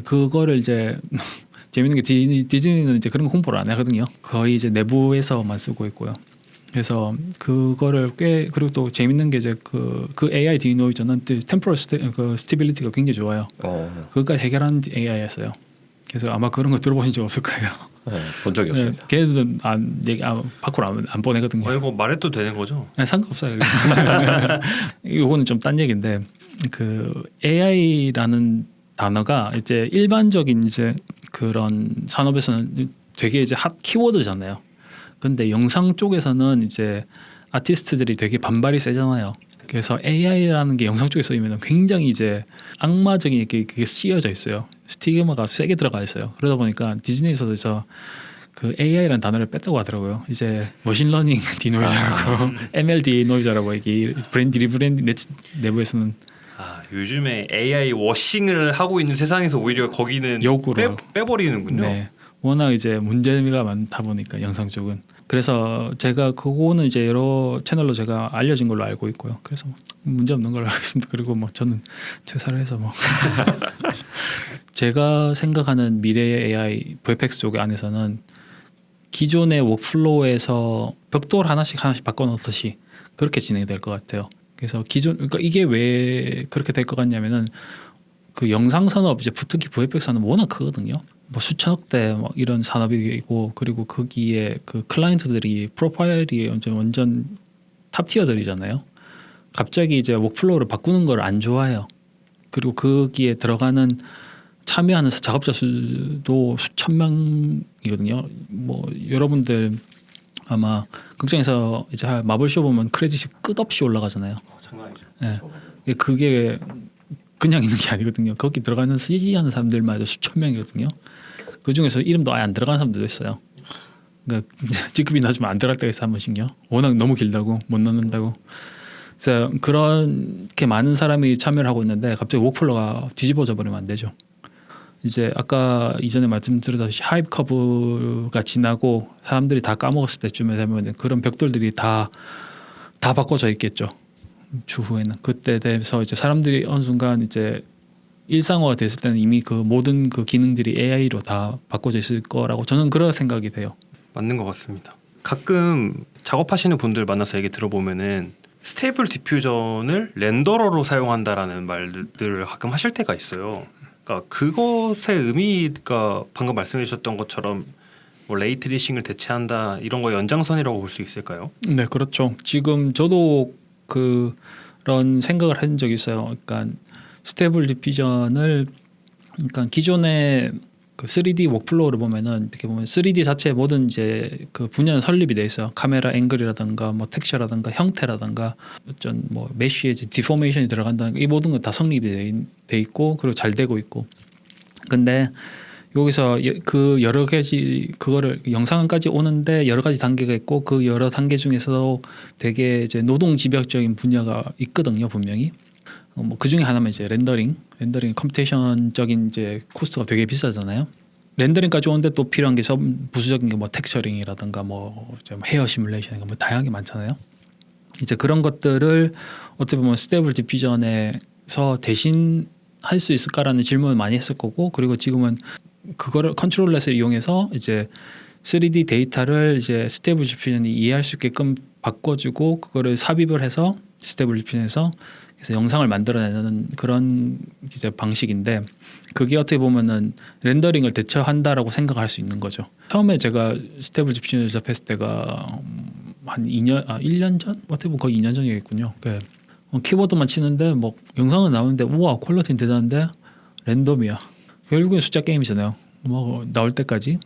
그거를 이제 재밌는 게 디즈니는 이제 그런 거 홍보를 안 하거든요. 거의 이제 내부에서만 쓰고 있고요. 그래서 그거를 꽤 그리고 또 재밌는 게 이제 그 AI 디노이저는 템포럴 스테빌리티가 굉장히 좋아요. 그것까지 해결하는 AI였어요. 그래서 아마 그런 거 들어보신 적 없을 거예요. 네, 본 적이 없어요. 네, 걔네들은 밖으로 안 보내거든요. 이거 말해도 되는 거죠? 네, 상관없어요. 이거는 좀 딴 얘기인데 그 AI라는 단어가 이제 일반적인 이제 그런 산업에서는 되게 이제 핫 키워드잖아요. 근데 영상 쪽에서는 이제 아티스트들이 되게 반발이 세잖아요. 그래서 AI라는 게 영상 쪽에 쓰이면 굉장히 이제 악마적인 이렇게 그게 씌어져 있어요. 스티그마가 세게 들어가 있어요. 그러다 보니까 디즈니에서도 그 AI라는 단어를 뺐다고 하더라고요. 이제 머신러닝 디노이저라고 ML 디노이저라고 이게 브랜드 리브랜드 내부에서는 요즘에 AI 워싱을 하고 있는 세상에서 오히려 거기는 역으로 빼버리는군요. 네. 워낙 이제 문제가 많다 보니까 영상 쪽은. 그래서 제가 그거는 이제 여러 채널로 제가 알려진 걸로 알고 있고요. 그래서 문제 없는 걸로 알고 있습니다. 그리고 뭐 저는 퇴사를 해서 뭐 제가 생각하는 미래의 AI VFX 쪽 안에서는 기존의 워크플로우에서 벽돌 하나씩 바꿔놓듯이 그렇게 진행이 될 것 같아요. 그래서 그러니까 이게 왜 그렇게 될 것 같냐면은 그 영상 산업 이제 특히 VFX 산업 워낙 크거든요. 뭐 수천억 대 뭐 이런 산업이고 그리고 거기에 그 클라이언트들이 프로파일이 완전 탑 티어들이잖아요. 갑자기 이제 워크플로우를 바꾸는 걸 안 좋아해요. 그리고 거기에 들어가는 참여하는 작업자 수도 수천 명이거든요. 뭐 여러분들 아마 극장에서 이제 마블쇼 보면 크레딧이 끝없이 올라가잖아요. 장난 아니죠. 네. 그게 그냥 있는 게 아니거든요. 거기 들어가는 CG 하는 사람들만 해도 수천 명이거든요. 그 중에서 이름도 아예 안 들어가는 사람들도 있어요. 그러니까 직급이 낮으면 안 들어갈 때가 있어 한 번씩요. 워낙 너무 길다고 못 넣는다고. 그래서 그렇게 많은 사람이 참여를 하고 있는데 갑자기 워크플로우가 뒤집어져 버리면 안 되죠. 이제 아까 이전에 말씀드렸다시피 하이프 커브가 지나고 사람들이 다 까먹었을 때쯤에 되면 그런 벽돌들이 다 바꿔져 있겠죠. 추후에는 그때 돼서 이제 사람들이 어느 순간 이제 일상화가 됐을 때는 이미 그 모든 그 기능들이 AI로 다 바꿔져 있을 거라고 저는 그런 생각이 돼요. 맞는 것 같습니다. 가끔 작업하시는 분들 만나서 얘기 들어보면은 스테이블 디퓨전을 렌더러로 사용한다라는 말들을 가끔 하실 때가 있어요. 그러니까 그것의 의미가 방금 말씀해 주셨던 것처럼 뭐 레이트레이싱을 대체한다 이런 거 연장선이라고 볼 수 있을까요? 네, 그렇죠. 지금 저도 그런 생각을 한 적이 있어요. 그러니까 스테이블 디퓨전을 그러니까 기존의 그 3D 워크플로우를 보면은 이렇게 보면 3D 자체 모든 이제 그 분야는 설립이 돼 있어요. 카메라 앵글이라든가 뭐 텍스처라든가 형태라든가 어쩐 뭐 메쉬에 이제 디포메이션이 들어간다는 이 모든 건 다 성립이 돼 있고 그리고 잘 되고 있고. 근데 여기서 그 여러 가지 그거를 영상까지 오는데 여러 가지 단계가 있고 그 여러 단계 중에서도 되게 이제 노동 집약적인 분야가 있거든요, 분명히. 뭐 그 중에 하나면 이제 렌더링 컴퓨테이션적인 이제 코스트가 되게 비싸잖아요. 렌더링까지 오는데 또 필요한 게 부수적인 게 뭐 텍스처링이라든가 뭐 헤어 시뮬레이션인가 뭐 다양하게 많잖아요. 이제 그런 것들을 어떻게 보면 스테이블 디퓨전에서 대신 할 수 있을까라는 질문을 많이 했을 거고 그리고 지금은 그거를 컨트롤렛을 이용해서 이제 3D 데이터를 이제 스테이블 디퓨전이 이해할 수 있게끔 바꿔주고 그거를 삽입을 해서 스테이블 디퓨전에서 그래서 영상을 만들어내는 그런 이제 방식인데 그게 어떻게 보면은 렌더링을 대처한다라고 생각할 수 있는 거죠. 처음에 제가 스테이블 디퓨전을 접했을 때가 한 1년 전? 어떻게 보면 거의 2년 전이겠군요. 키보드만 치는데 뭐 영상은 나오는데 우와 퀄리티는 대단한데 랜덤이야. 결국엔 숫자 게임이잖아요. 뭐 나올 때까지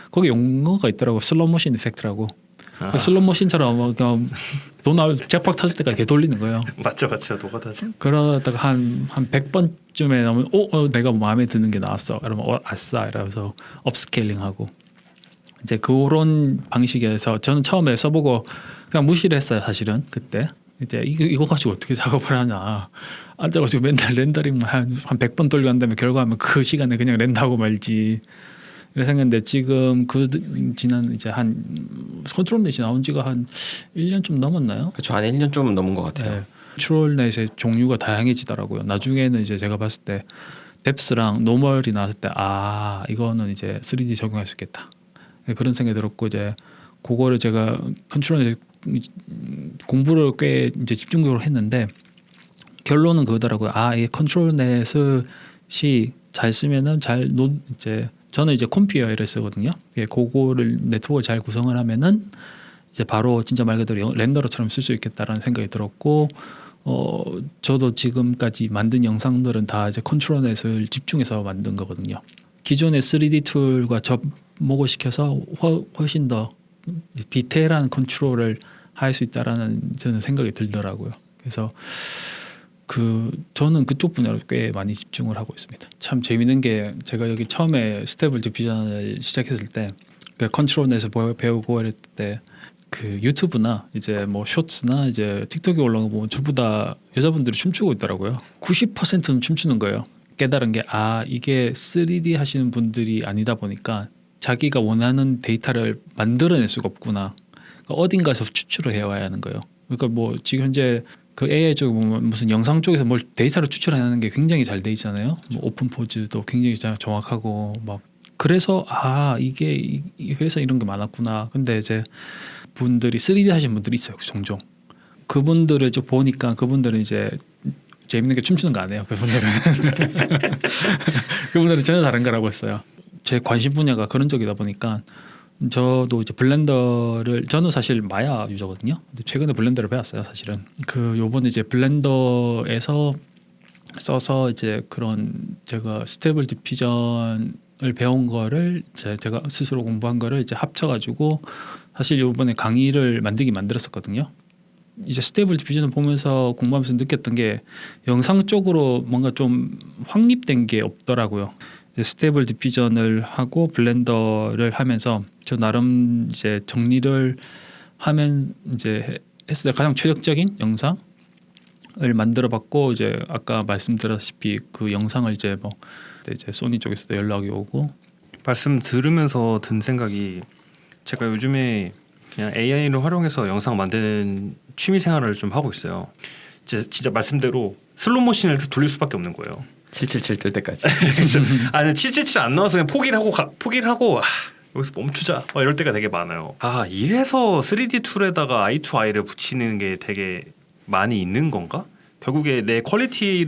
거기 용어가 있더라고. 슬롯 머신 이펙트라고. 그 슬롯 머신처럼 그냥 돈 나올 잭팟 터질 때까지 계속 돌리는 거예요. 맞죠. 노가다죠. 그러다가 한 100번쯤에 나오면 내가 마음에 드는 게 나왔어. 그러면 아싸 이러면서 업스케일링하고 이제 그런 방식에서 저는 처음에 써보고 그냥 무시를 했어요. 사실은 그때 이제 이거 가지고 어떻게 작업을 하냐 앉아가지고 맨날 렌더링만 한 100번 돌리고 한 다음에 결과하면 그 시간에 그냥 렌더하고 말지 이래 생각했는데 지금 그 지난 이제 한 컨트롤넷이 나온 지가 한 1년 좀 넘었나요? 그렇죠. 한 1년 좀 넘은 것 같아요. 네. 컨트롤넷의 종류가 다양해지더라고요. 나중에는 이제 제가 봤을 때 뎁스랑 노멀이 나왔을 때 이거는 이제 3D 적용할 수 있겠다. 그런 생각이 들었고 이제 그거를 제가 컨트롤넷 공부를 꽤 이제 집중적으로 했는데 결론은 그거더라고요. 이 컨트롤넷이 잘 쓰면은 이제 저는 이제 컴퓨어를 쓰거든요. 그거를 네트워크를 잘 구성을 하면은 이제 바로 진짜 말 그대로 렌더러처럼 쓸 수 있겠다라는 생각이 들었고 저도 지금까지 만든 영상들은 다 이제 컨트롤넷을 집중해서 만든 거거든요. 기존의 3D 툴과 접목을 시켜서 훨씬 더 디테일한 컨트롤을 할 수 있다라는 저는 생각이 들더라고요. 그래서 저는 그쪽 분야로 꽤 많이 집중을 하고 있습니다. 참 재밌는 게 제가 여기 처음에 스테이블 디퓨전을 시작했을 때 컨트롤넷을 배우고 이럴 때 유튜브나 이제 뭐 쇼츠나 이제 틱톡에 올라온 거 보면 전부 다 여자분들이 춤추고 있더라고요. 90%는 춤추는 거예요. 깨달은 게 이게 3D 하시는 분들이 아니다 보니까 자기가 원하는 데이터를 만들어낼 수가 없구나. 그러니까 어딘가에서 추출을 해와야 하는 거예요. 그러니까 뭐 지금 현재 AI 쪽에 보면 무슨 영상 쪽에서 뭘 데이터를 추출하는 게 굉장히 잘 돼 있잖아요. 뭐 오픈 포즈도 굉장히 정확하고 막 그래서 그래서 이런 게 많았구나. 근데 이제 분들이 3D 하시는 분들이 있어요. 종종. 그분들을 좀 보니까 그분들은 이제 재밌는 게 춤추는 거 안 해요. 그분들은 전혀 다른 거라고 했어요. 제 관심 분야가 그런 쪽이다 보니까 저도 이제 블렌더를 저는 사실 마야 유저거든요. 근데 최근에 블렌더를 배웠어요. 사실은 요번에 이제 블렌더에서 써서 이제 그런 제가 스테이블 디퓨전을 배운 거를 제가 스스로 공부한 거를 이제 합쳐가지고 사실 요번에 강의를 만들었었거든요. 이제 스테이블 디퓨전을 보면서 공부하면서 느꼈던 게 영상 쪽으로 뭔가 좀 확립된 게 없더라고요. 스테이블 디퓨전을 하고 블렌더를 하면서 저 나름 이제 정리를 하면 이제 했을 때 가장 최적적인 영상을 만들어봤고 이제 아까 말씀드렸다시피 그 영상을 이제 소니 쪽에서도 연락이 오고 말씀 들으면서 든 생각이 제가 요즘에 그냥 AI를 활용해서 영상 만드는 취미 생활을 좀 하고 있어요. 진짜 말씀대로 슬로우 모션을 계속 돌릴 수밖에 없는 거예요. 777 뜰 때까지. 아니 777 안 나와서 그냥 포기를 하고 여기서 멈추자 이럴 때가 되게 많아요. 이래서 3D 툴에다가 eye to eye를 붙이는 게 되게 많이 있는 건가? 결국에 내 퀄리티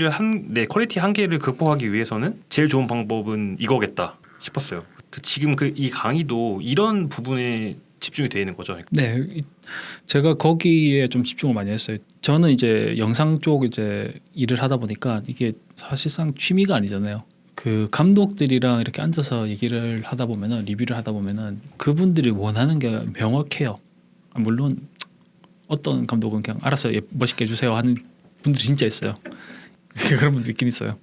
한계를 극복하기 위해서는 제일 좋은 방법은 이거겠다 싶었어요. 지금 이 강의도 이런 부분에 집중이 되어 있는 거죠. 네, 제가 거기에 좀 집중을 많이 했어요. 저는 이제 영상 쪽 이제 일을 하다 보니까 이게 사실상 취미가 아니잖아요. 그 감독들이랑 이렇게 앉아서 얘기를 하다 보면은 리뷰를 하다 보면은 그분들이 원하는 게 명확해요. 물론 어떤 감독은 그냥 알아서 멋있게 해주세요 하는 분들이 진짜 있어요. 그런 분들 있긴 있어요.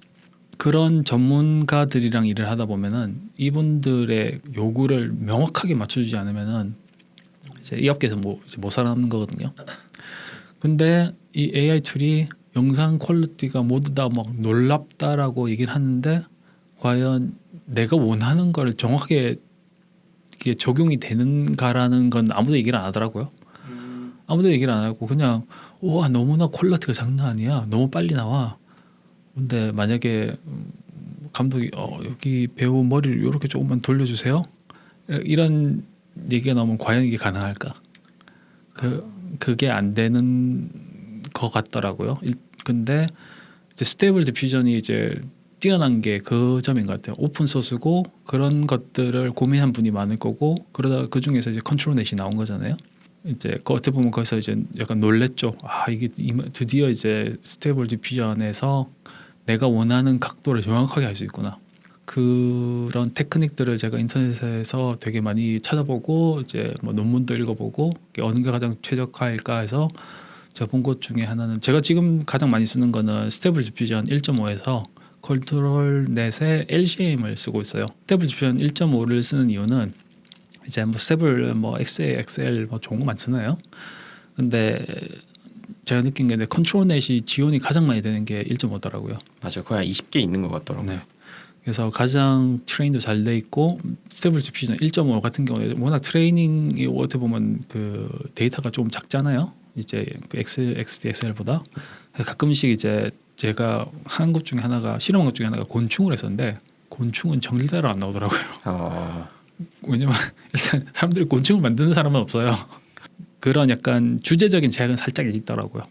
그런 전문가들이랑 일을 하다 보면은 이분들의 요구를 명확하게 맞춰주지 않으면은 이제 이 업계에서 못 살아남는 거거든요. 근데 이 AI 툴이 영상 퀄리티가 모두 다 막 놀랍다라고 얘기를 하는데 과연 내가 원하는 걸 정확하게 이게 적용이 되는가라는 건 아무도 얘기를 안 하더라고요. 아무도 얘기를 안 하고 그냥 와 너무나 퀄리티가 장난 아니야. 너무 빨리 나와. 근데 만약에 감독이 여기 배우 머리를 이렇게 조금만 돌려주세요. 이런 얘기가 나오면 과연 이게 가능할까? 그게 안 되는 것 같더라고요. 근데 이제 스테이블 디퓨전이 이제 뛰어난 게 그 점인 것 같아요. 오픈 소스고 그런 것들을 고민한 분이 많을 거고 그러다 그 중에서 이제 컨트롤넷이 나온 거잖아요. 이제 어떻게 보면 거기서 이제 약간 놀랬죠. 이게 드디어 이제 스테이블 디퓨전에서 내가 원하는 각도를 정확하게 할 수 있구나. 그런 테크닉들을 제가 인터넷에서 되게 많이 찾아보고 이제 뭐 논문도 읽어보고 어느 게 가장 최적화일까 해서 제가 본 것 중에 하나는 제가 지금 가장 많이 쓰는 거는 스테이블 디퓨전 1.5에서 컨트롤넷의 LCM을 쓰고 있어요. 스테이블 디퓨전 1.5를 쓰는 이유는 이제 뭐 스테이블 뭐 XL 뭐 좋은 거 많잖아요. 근데 제가 느낀 게 컨트롤넷이 지원이 가장 많이 되는 게 1.5더라고요. 맞아요. 거의 한 20개 있는 것 같더라고요. 네. 그래서 가장 트레인도 잘 돼 있고 스테이블 디퓨전 1.5 같은 경우에 워낙 트레이닝이 어떻게 보면 그 데이터가 좀 작잖아요. 이제 그 XDSL보다 가끔씩 이제 제가 한 것 중에 하나가 실험한 것 중에 하나가 곤충을 했었는데 곤충은 정리대로 안 나오더라고요. 왜냐면 일단 사람들이 곤충을 만드는 사람은 없어요. 그런 약간 주제적인 제약은 살짝 있더라고요.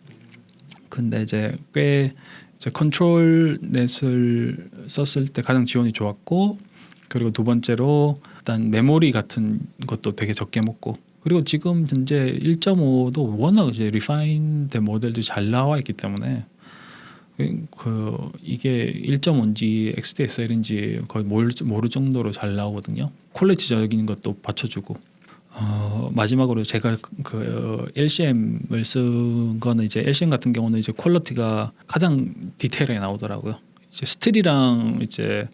근데 이제 꽤 이제 컨트롤넷을 썼을 때 가장 지원이 좋았고, 그리고 두 번째로 일단 메모리 같은 것도 되게 적게 먹고, 그리고 지금 현재 1.5도 워낙 이제 리파인된 모델들이 잘 나와 있기 때문에 이게 1.5인지 XDSL인지 거의 모를 정도로 잘 나오거든요. 퀄리티적인 것도 받쳐주고. 마지막으로 제가 그 LCM을 쓴 거는 이제 LCM 같은 경우는 이제 퀄리티가 가장 디테일하게 나오더라고요. 이제 스틸이랑 이제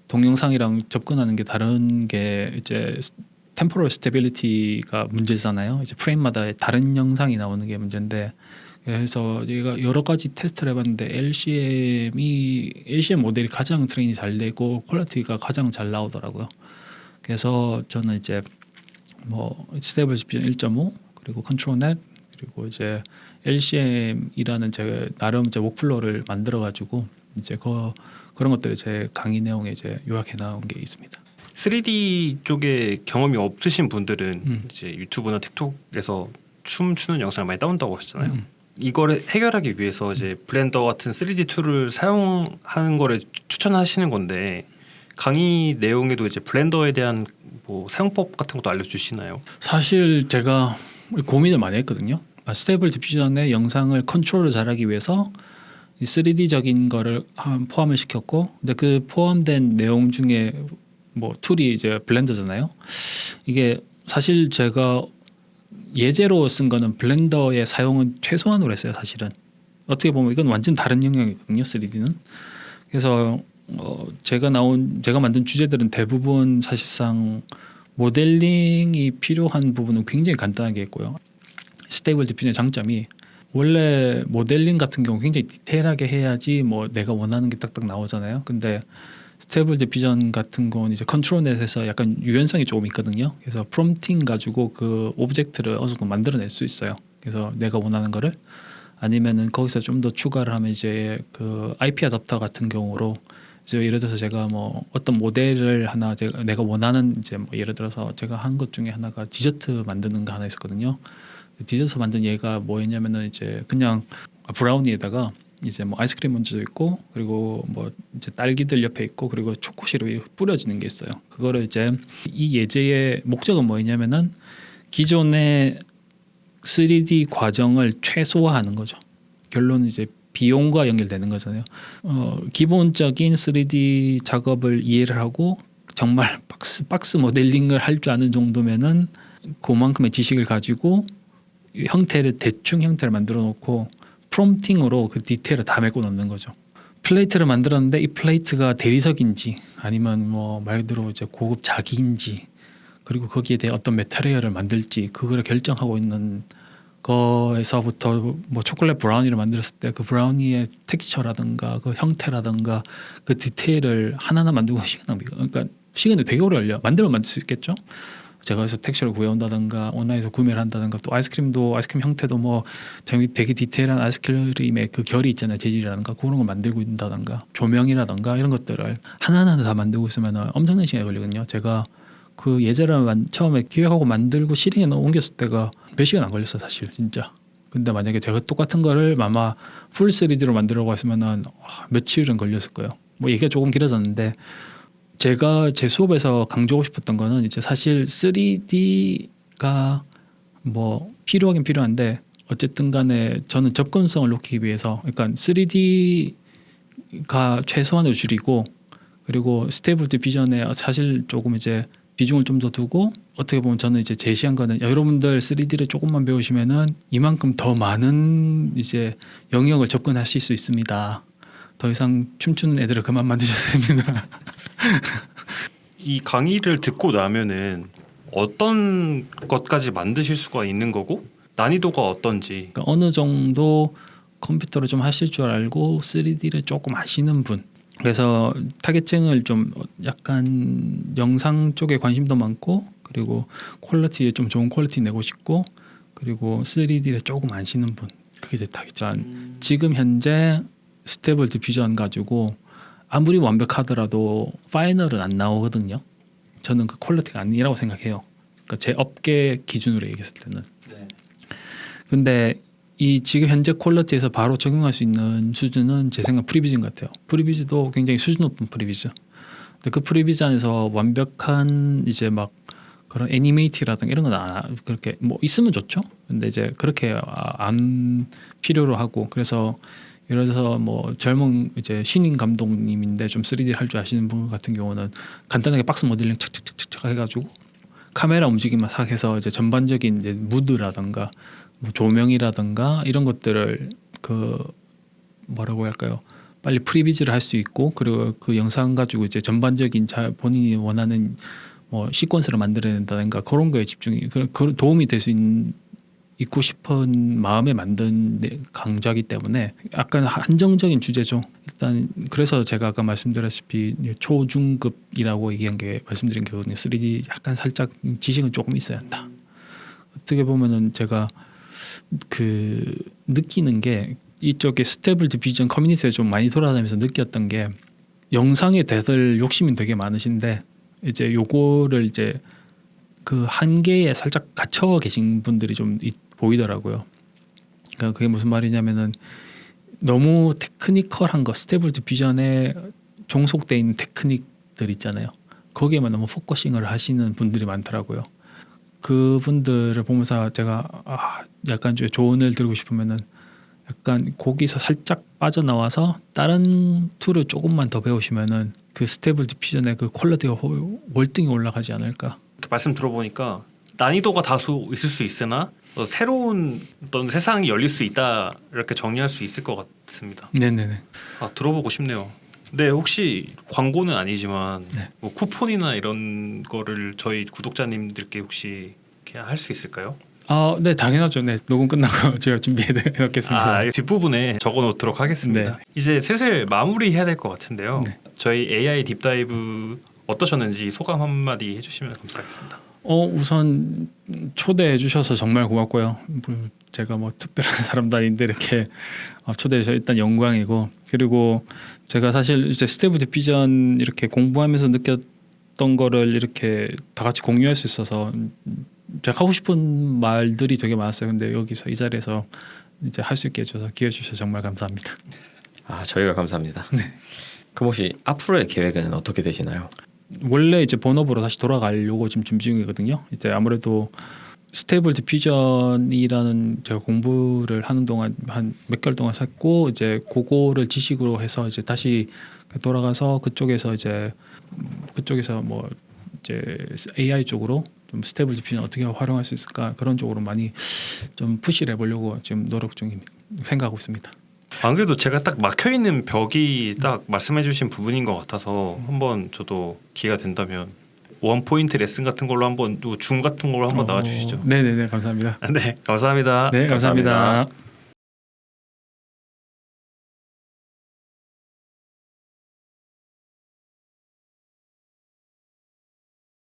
동영상이랑 접근하는 게 다른 게 이제 템포럴 스테빌리티가 문제잖아요. 이제 프레임마다 다른 영상이 나오는 게 문제인데, 그래서 얘가 여러 가지 테스트를 해봤는데 LCM 모델이 가장 트레인이 잘 되고 퀄리티가 가장 잘 나오더라고요. 그래서 저는 이제 뭐 스테이블 디퓨전 1.5 그리고 컨트롤넷 그리고 이제 LCM이라는 제 나름 제 워크플로우를 만들어 가지고 이제 그런 것들을 제 강의 내용에 이제 요약해 나온 게 있습니다. 3D 쪽에 경험이 없으신 분들은 이제 유튜브나 틱톡에서 춤 추는 영상을 많이 다운다고 하셨잖아요. 이거를 해결하기 위해서 이제 블렌더 같은 3D 툴을 사용하는 거를 추천하시는 건데, 강의 내용에도 이제 블렌더에 대한 뭐 사용법 같은 것도 알려주시나요? 사실 제가 고민을 많이 했거든요. 스테이블 디퓨전의 영상을 컨트롤을 잘하기 위해서 3D적인 거를 포함을 시켰고, 근데 그 포함된 내용 중에 뭐 툴이 이제 블렌더잖아요. 이게 사실 제가 예제로 쓴 거는 블렌더의 사용은 최소한으로 했어요. 사실은 어떻게 보면 이건 완전 다른 영역이거든요. 3D는. 그래서 제가 만든 주제들은 대부분 사실상 모델링이 필요한 부분은 굉장히 간단하게 했고요. 스테이블 디퓨전의 장점이 원래 모델링 같은 경우 굉장히 디테일하게 해야지 뭐 내가 원하는 게 딱딱 나오잖아요. 근데 스테이블 디퓨전 같은 건 이제 컨트롤넷에서 약간 유연성이 조금 있거든요. 그래서 프롬프팅 가지고 그 오브젝트를 어느 정도 만들어낼 수 있어요. 그래서 내가 원하는 거를, 아니면은 거기서 좀 더 추가를 하면 이제 그 IP 어댑터 같은 경우로 이제 예를 들어서 제가 뭐 어떤 모델을 하나 내가 원하는 이제 뭐 예를 들어서 제가 한 것 중에 하나가 디저트 만드는 거 하나 있었거든요. 디저트 만든 얘가 뭐였냐면은 이제 그냥 브라우니에다가 이제 뭐 아이스크림 먼저 있고, 그리고 뭐 이제 딸기들 옆에 있고, 그리고 초코 시럽이 뿌려지는 게 있어요. 그거를 이제 이 예제의 목적은 뭐였냐면은 기존의 3D 과정을 최소화하는 거죠. 결론은 이제 비용과 연결되는 거잖아요. 기본적인 3D 작업을 이해를 하고 정말 박스 모델링을 할 줄 아는 정도면은 그만큼의 지식을 가지고 대충 형태를 만들어 놓고 프롬프팅으로 그 디테일을 다 메꿔 놓는 거죠. 플레이트를 만들었는데 이 플레이트가 대리석인지 아니면 뭐 말 그대로 이제 고급 자기인지, 그리고 거기에 대해 어떤 메타리얼을 만들지 그거를 결정하고 있는 거에서부터 뭐 초콜릿 브라우니를 만들었을 때 그 브라우니의 텍스처라든가 그 형태라든가 그 디테일을 하나하나 만들고 시간 낭비. 그러니까 시간이 되게 오래 걸려. 만들 수 있겠죠. 제가 그래서 텍스처를 구해온다든가 온라인에서 구매를 한다든가, 또 아이스크림 형태도 뭐 되게 디테일한 아이스크림의 그 결이 있잖아요. 재질이라든가 그런 걸 만들고 있다든가, 조명이라든가 이런 것들을 하나하나 다 만들고 있으면 엄청난 시간이 걸리거든요. 제가 그 예제를 처음에 기획하고 만들고 실행에 옮겼을 때가 몇 시간 안 걸렸어 사실 진짜. 근데 만약에 제가 똑같은 거를 아마 풀 3D로 만들려고 했으면은 며칠은 걸렸을 거예요. 뭐 얘기가 조금 길어졌는데, 제가 제 수업에서 강조하고 싶었던 거는 이제 사실 3D가 뭐 필요하긴 필요한데, 어쨌든 간에 저는 접근성을 높이기 위해서, 그러니까 3D가 최소한으로 줄이고, 그리고 스테이블 디퓨전에 사실 조금 이제 비중을 좀 더 두고, 어떻게 보면 저는 이제 제시한 거는 여러분들 3D를 조금만 배우시면은 이만큼 더 많은 이제 영역을 접근하실 수 있습니다. 더 이상 춤추는 애들을 그만 만드셔도 됩니다. 이 강의를 듣고 나면은 어떤 것까지 만드실 수가 있는 거고 난이도가 어떤지, 그러니까 어느 정도 컴퓨터를 좀 하실 줄 알고 3D를 조금 아시는 분, 그래서 타겟층을 좀 약간 영상 쪽에 관심도 많고, 그리고 퀄리티에 좀 좋은 퀄리티 내고 싶고, 그리고 3D를 조금 아시는 분, 그게 제 타겟층. 지금 현재 스테이블 디퓨전 가지고 아무리 완벽하더라도 파이널은 안 나오거든요. 저는 그 퀄리티가 아니라고 생각해요. 그러니까 제 업계 기준으로 얘기했을 때는. 근데 이 지금 현재 퀄리티에서 바로 적용할 수 있는 수준은 제 생각 프리비즈인 것 같아요. 프리비즈도 굉장히 수준 높은 프리비즈. 근데 그 프리비즈 안에서 완벽한 이제 막 그런 애니메이티라든가 이런 건 그렇게 뭐 있으면 좋죠. 근데 이제 그렇게 안 필요로 하고 그래서 예를 들어서 뭐 젊은 이제 신인 감독님인데 좀 3D 할 줄 아시는 분 같은 경우는 간단하게 박스 모델링 척척척척 해가지고 카메라 움직임만 싹 해서 이제 전반적인 이제 무드라든가 뭐 조명이라든가 이런 것들을 그 뭐라고 할까요? 빨리 프리비즈를 할 수 있고 그리고 그 영상 가지고 이제 전반적인 본인이 원하는 뭐 시퀀스를 만들어낸다든가 그런 거에 집중이 그 도움이 될 수 있고 싶은 마음에 만든 강좌이기 때문에 약간 한정적인 주제죠. 일단 그래서 제가 아까 말씀드렸다시피 초중급이라고 얘기한 게 말씀드린 게거든요. 3D 약간 살짝 지식은 조금 있어야 한다. 어떻게 보면은 제가 그 느끼는 게 이쪽에 스테이블 디퓨전 커뮤니티에 좀 많이 돌아다니면서 느꼈던 게 영상에 대들 욕심이 되게 많으신데 이제 요거를 이제 그 한계에 살짝 갇혀 계신 분들이 좀 보이더라고요. 그러니까 그게 무슨 말이냐면은 너무 테크니컬한 거 스테이블 디퓨전에 종속돼 있는 테크닉들 있잖아요. 거기에만 너무 포커싱을 하시는 분들이 많더라고요. 그분들을 보면서 제가 약간 좀 조언을 드리고 싶으면은 약간 거기서 살짝 빠져나와서 다른 툴을 조금만 더 배우시면은 그 스테이블 디퓨전의 그 퀄리티가 월등히 올라가지 않을까. 이렇게 말씀 들어보니까 난이도가 다소 있을 수 있으나 새로운 어떤 세상이 열릴 수 있다 이렇게 정리할 수 있을 것 같습니다. 네네네. 들어보고 싶네요. 네, 혹시 광고는 아니지만 네. 뭐 쿠폰이나 이런 거를 저희 구독자님들께 혹시 할 수 있을까요? 네 당연하죠. 네 녹음 끝나고 제가 준비해 놓겠습니다. 뒷부분에 적어놓도록 하겠습니다. 네. 이제 슬슬 마무리해야 될 것 같은데요. 네. 저희 AI 딥다이브 어떠셨는지 소감 한마디 해주시면 감사하겠습니다. 우선 초대해 주셔서 정말 고맙고요. 제가 뭐 특별한 사람도 아닌데 이렇게 초대해 주셔서 일단 영광이고 그리고 제가 사실 이제 스테이블 디퓨전 이렇게 공부하면서 느꼈던 거를 이렇게 다 같이 공유할 수 있어서 제가 하고 싶은 말들이 되게 많았어요. 근데 여기서 이 자리에서 이제 할 수 있게 해줘서 기회 주셔서 정말 감사합니다. 저희가 감사합니다. 네. 그럼 혹시 앞으로의 계획은 어떻게 되시나요? 원래 이제 본업으로 다시 돌아가려고 지금 준비 중이거든요. 이제 아무래도 스테이블 디퓨전이라는 제가 공부를 하는 동안 한 몇 개월 동안 했고 이제 그거를 지식으로 해서 이제 다시 돌아가서 그쪽에서 뭐 이제 AI 쪽으로 좀 스테이블 디퓨전 어떻게 활용할 수 있을까 그런 쪽으로 많이 좀 푸시를 해보려고 지금 노력 중입니다. 생각하고 있습니다. 안 그래도 제가 딱 막혀 있는 벽이 딱 말씀해주신 부분인 것 같아서 한번 저도 기회가 된다면 원 포인트 레슨 같은 걸로 한번 줌 같은 걸로 한번 나와주시죠. 네네네 감사합니다. 네, 감사합니다. 네 감사합니다.